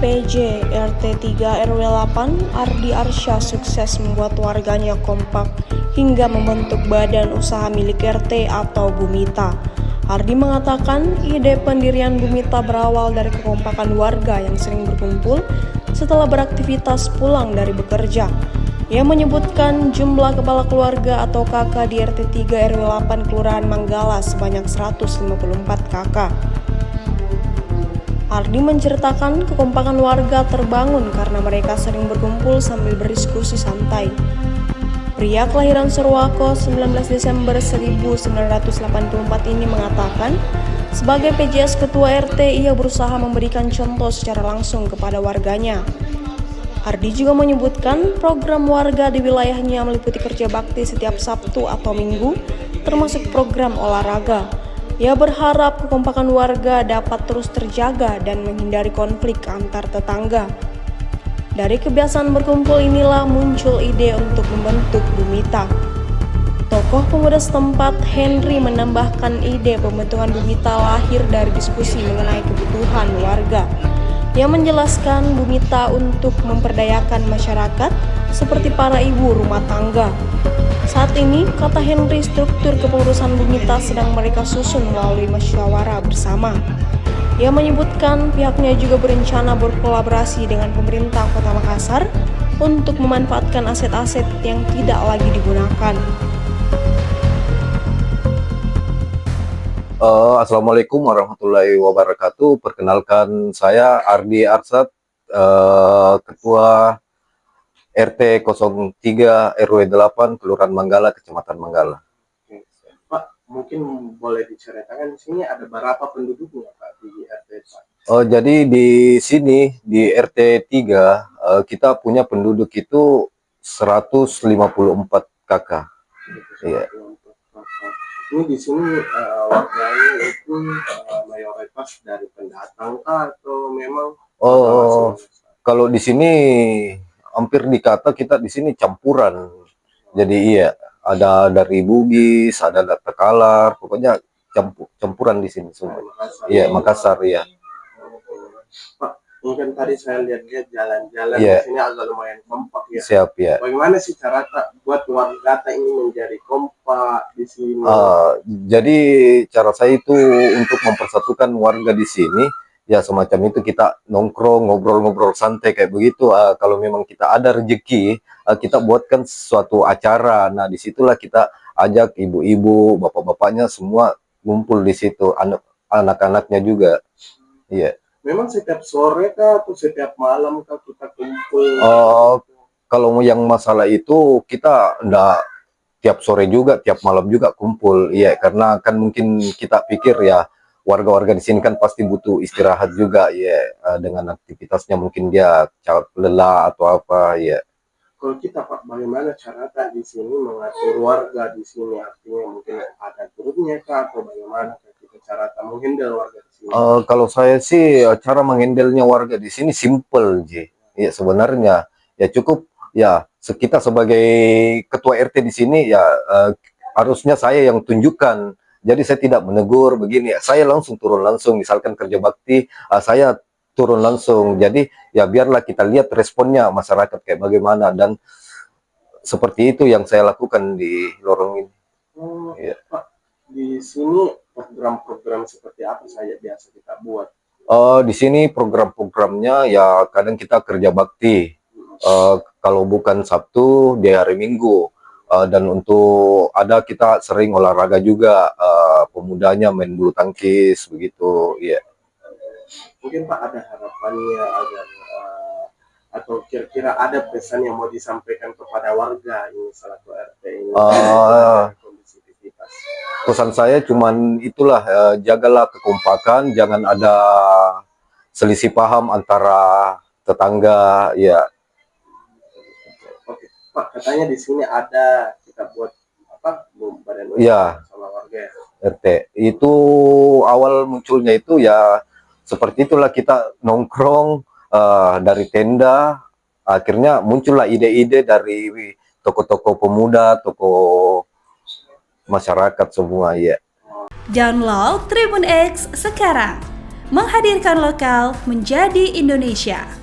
PJ RT 3 RW 8 Ardi Arsya sukses membuat warganya kompak hingga membentuk badan usaha milik RT atau Bumita. Ardi mengatakan ide pendirian Bumita berawal dari kekompakan warga yang sering berkumpul setelah beraktivitas pulang dari bekerja. Ia menyebutkan jumlah kepala keluarga atau kakak di RT 3 RW 8 Kelurahan Manggala sebanyak 154 kakak. Ardi menceritakan kekompakan warga terbangun karena mereka sering berkumpul sambil berdiskusi santai. Pria kelahiran Surwako 19 Desember 1984 ini mengatakan, sebagai PJS Ketua RT ia berusaha memberikan contoh secara langsung kepada warganya. Ardi juga menyebutkan program warga di wilayahnya meliputi kerja bakti setiap Sabtu atau Minggu, termasuk program olahraga. Ia berharap kekompakan warga dapat terus terjaga dan menghindari konflik antar tetangga. Dari kebiasaan berkumpul inilah muncul ide untuk membentuk Bumita. Tokoh pemuda setempat Henry menambahkan ide pembentukan Bumita lahir dari diskusi mengenai kebutuhan warga. Ia menjelaskan Bumita untuk memperdayakan masyarakat seperti para ibu rumah tangga. Saat ini, kata Henry, struktur kepengurusan Bumita sedang mereka susun melalui musyawarah bersama. Ia menyebutkan pihaknya juga berencana berkolaborasi dengan pemerintah Kota Makassar untuk memanfaatkan aset-aset yang tidak lagi digunakan. Assalamualaikum warahmatullahi wabarakatuh. Perkenalkan saya Ardi Arsya, Ketua RT 03 RW 8 Kelurahan Manggala, Kecamatan Manggala. Pak, mungkin boleh diceritakan di sini ada berapa penduduknya Pak di RT 4? Jadi di sini di RT 3 kita punya penduduk itu 154 kakak. Iya. Ini di sini warganya itu mayoritas dari pendatang kah atau memang? Kalau di sini hampir dikata kita di sini campuran. Jadi iya, ada dari Bugis, ada dari Tekalar, pokoknya campuran di sini semua. Iya, Makassar ya. Pak, mungkin tadi saya lihat jalan-jalan di sini agak lumayan kompak ya. Siap ya. Bagaimana sih cara buat warga ini menjadi kompak di sini? Jadi cara saya itu untuk mempersatukan warga di sini, ya semacam itu kita nongkrong, ngobrol-ngobrol santai kayak begitu. Kalau memang kita ada rezeki, kita buatkan suatu acara. Nah, disitulah kita ajak ibu-ibu, bapak-bapaknya semua ngumpul di situ, anak-anaknya juga. Iya. Memang setiap sore kah atau setiap malam kah kita kumpul? Kalau yang masalah itu kita enggak tiap sore juga, tiap malam juga kumpul. Iya, karena kan mungkin kita pikir ya warga-warga di sini kan pasti butuh istirahat juga ya, dengan aktivitasnya mungkin dia lelah atau apa ya. Kalau kita Pak, bagaimana cara di sini mengatur warga di sini? Artinya mungkin ada grupnya kah atau bagaimana kita cara menghandle warga di sini? Kalau saya sih cara menghandlenya warga di sini simple Ji. Ya sebenarnya ya cukup ya kita sebagai ketua RT di sini ya harusnya saya yang tunjukkan. Jadi saya tidak menegur begini, saya langsung turun langsung, misalkan kerja bakti, saya turun langsung. Jadi ya biarlah kita lihat responnya masyarakat kayak bagaimana, dan seperti itu yang saya lakukan di lorong ini. Ya. Pak, di sini program-program seperti apa saja biasa kita buat? Di sini program-programnya ya kadang kita kerja bakti, kalau bukan Sabtu di hari Minggu. Dan untuk kita sering olahraga juga, pemudanya main bulu tangkis begitu ya. Mungkin Pak ada harapannya agar atau kira-kira ada pesan yang mau disampaikan kepada warga ini selaku RT ini? Pesan saya cuman itulah, jagalah kekompakan, jangan ada selisih paham antara tetangga ya. Pak, katanya di sini ada kita buat apa badan ya sama warga RT. Itu awal munculnya itu ya seperti itulah, kita nongkrong dari tenda, akhirnya muncullah ide-ide dari tokoh-tokoh pemuda, tokoh masyarakat semua ya. Download Tribun X sekarang, menghadirkan lokal menjadi Indonesia.